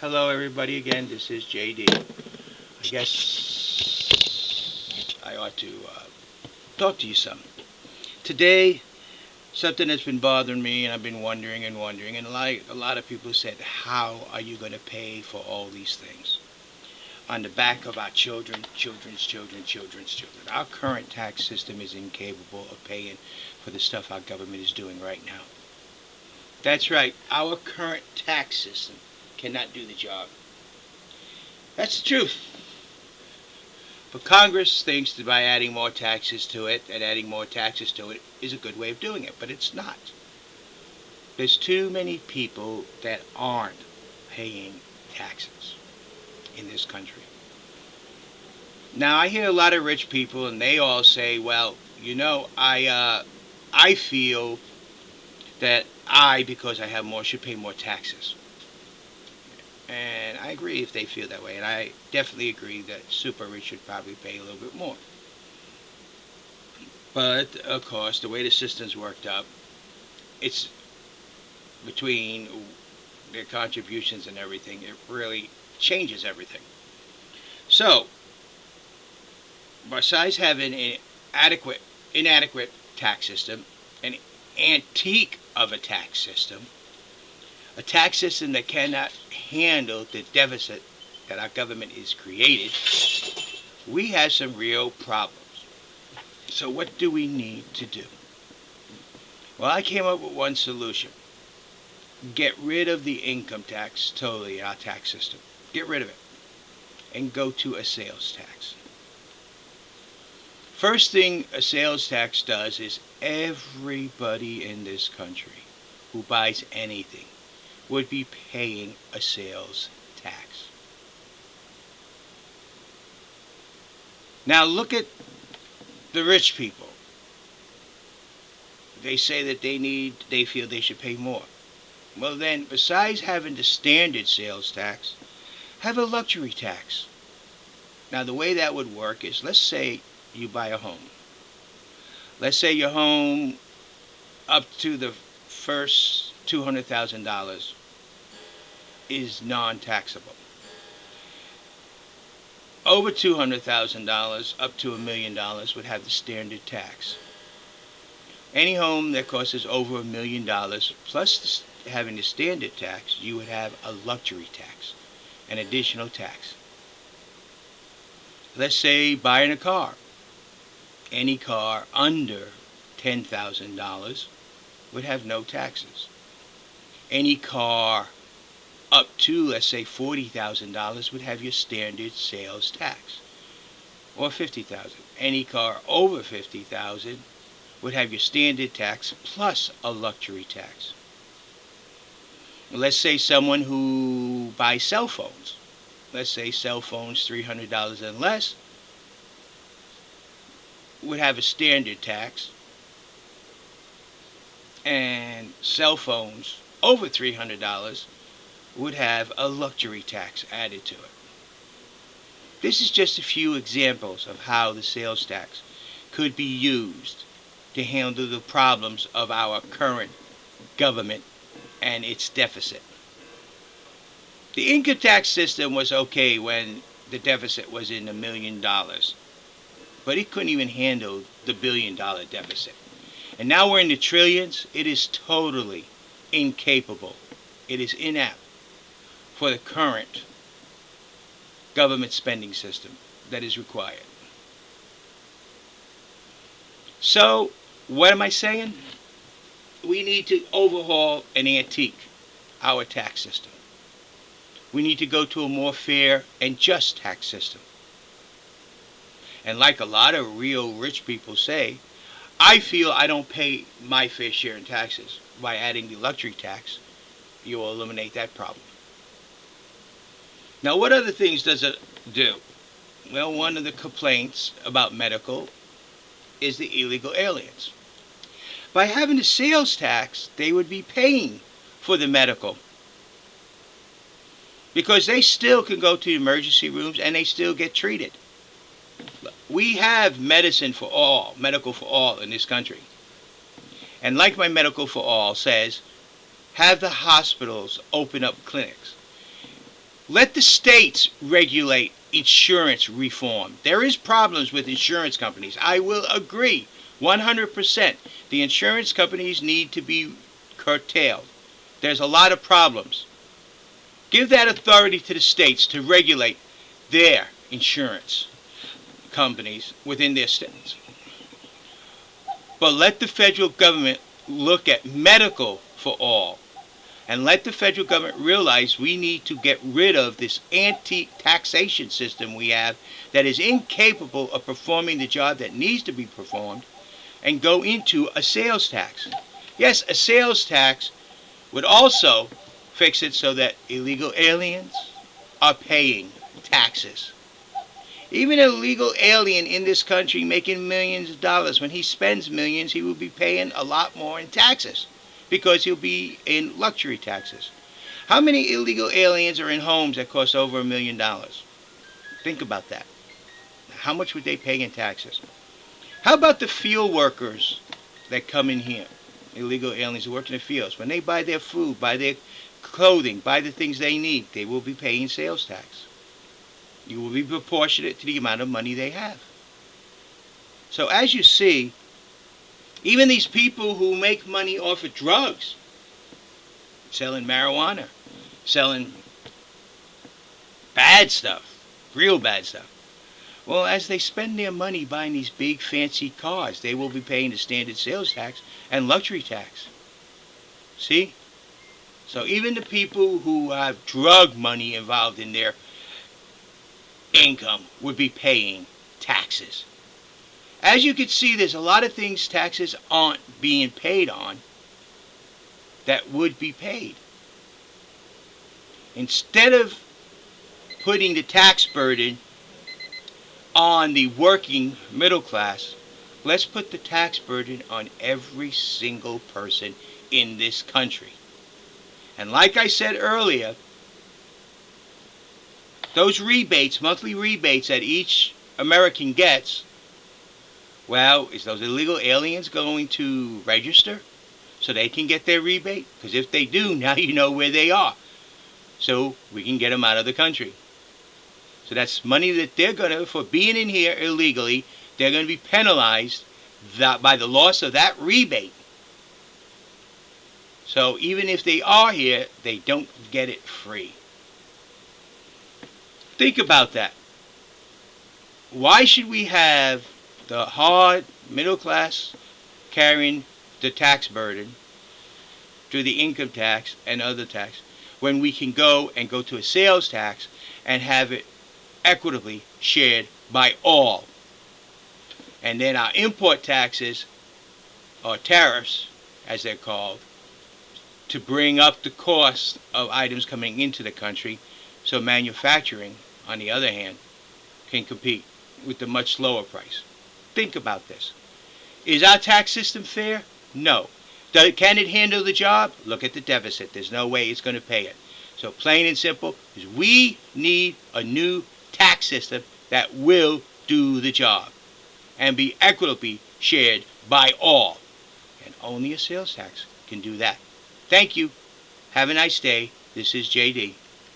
Hello, everybody. Again, this is JD. I guess I ought to talk to you some. Today, something that's been bothering me, and I've been wondering and wondering, and like a lot of people said, how are you going to pay for all these things? On the back of our children, children's children, children's children. Our current tax system is incapable of paying for the stuff our government is doing right now. That's right. Our current tax system cannot do the job. That's the truth. But Congress thinks that by adding more taxes to it and adding more taxes to it is a good way of doing it, but it's not. There's too many people that aren't paying taxes in this country. Now I hear a lot of rich people, and they all say, "Well, I feel that because I have more, should pay more taxes." And I agree if they feel that way. And I definitely agree that super rich should probably pay a little bit more. But, of course, the way the system's worked up, it's between their contributions and everything, it really changes everything. So, besides having an inadequate tax system, an antique of a tax system, a tax system that cannot handle the deficit that our government is created, we have some real problems. So what do we need to do? Well, I came up with one solution. Get rid of the income tax totally in our tax system. Get rid of it. And go to a sales tax. First thing a sales tax does is everybody in this country who buys anything would be paying a sales tax. Now look at the rich people. They say that they feel they should pay more. Well then, besides having the standard sales tax, have a luxury tax. Now the way that would work is, let's say you buy a home. Let's say your home up to the first $200,000 is non-taxable. Over $200,000 up to $1,000,000 would have the standard tax. Any home that costs over $1,000,000 plus having the standard tax, you would have a luxury tax, an additional tax. Let's say buying a car. Any car under $10,000 would have no taxes. Any car up to, let's say, $40,000 would have your standard sales tax, or $50,000. Any car over $50,000 would have your standard tax plus a luxury tax. Let's say someone who buys cell phones. Let's say cell phones $300 and less would have a standard tax, and cell phones over $300 would have a luxury tax added to it. This is just a few examples of how the sales tax could be used to handle the problems of our current government and its deficit. The income tax system was okay when the deficit was in $1,000,000, but it couldn't even handle the $1 billion deficit. And now we're in the trillions. It is totally incapable. It is inapt for the current government spending system that is required. So, what am I saying? We need to overhaul and antique our tax system. We need to go to a more fair and just tax system. And like a lot of real rich people say, I feel I don't pay my fair share in taxes. By adding the luxury tax, you will eliminate that problem. Now, what other things does it do? Well, one of the complaints about medical is the illegal aliens. By having a sales tax, they would be paying for the medical, because they still can go to the emergency rooms and they still get treated. We have medicine for all, medical for all in this country. And like my Medical for All says, have the hospitals open up clinics. Let the states regulate insurance reform. There is problems with insurance companies. I will agree 100%. The insurance companies need to be curtailed. There's a lot of problems. Give that authority to the states to regulate their insurance companies within their states. But let the federal government look at medical for all. And let the federal government realize we need to get rid of this anti-taxation system we have that is incapable of performing the job that needs to be performed, and go into a sales tax. Yes, a sales tax would also fix it so that illegal aliens are paying taxes. Even an illegal alien in this country making millions of dollars, when he spends millions, he will be paying a lot more in taxes because he'll be in luxury taxes. How many illegal aliens are in homes that cost over $1 million? Think about that. How much would they pay in taxes? How about the field workers that come in here? Illegal aliens who work in the fields. When they buy their food, buy their clothing, buy the things they need, they will be paying sales tax. You will be proportionate to the amount of money they have. So as you see, even these people who make money off of drugs, selling marijuana, selling bad stuff, real bad stuff. Well, as they spend their money buying these big fancy cars, they will be paying the standard sales tax and luxury tax. See? So even the people who have drug money involved in their income would be paying taxes. As you can see, there's a lot of things taxes aren't being paid on that would be paid. Instead of putting the tax burden on the working middle class, let's put the tax burden on every single person in this country. And like I said earlier, those rebates, monthly rebates that each American gets, well, is those illegal aliens going to register so they can get their rebate? Because if they do, now you know where they are. So we can get them out of the country. So that's money that they're going to, for being in here illegally, they're going to be penalized by the loss of that rebate. So even if they are here, they don't get it free. Think about that. Why should we have the hard middle class carrying the tax burden through the income tax and other tax, when we can go to a sales tax and have it equitably shared by all? And then our import taxes, or tariffs as they're called, to bring up the cost of items coming into the country, so manufacturing, on the other hand, can compete with the much lower price. Think about this. Is our tax system fair? No. Can it handle the job? Look at the deficit. There's no way it's going to pay it. So plain and simple, is we need a new tax system that will do the job and be equitably shared by all. And only a sales tax can do that. Thank you. Have a nice day. This is JD.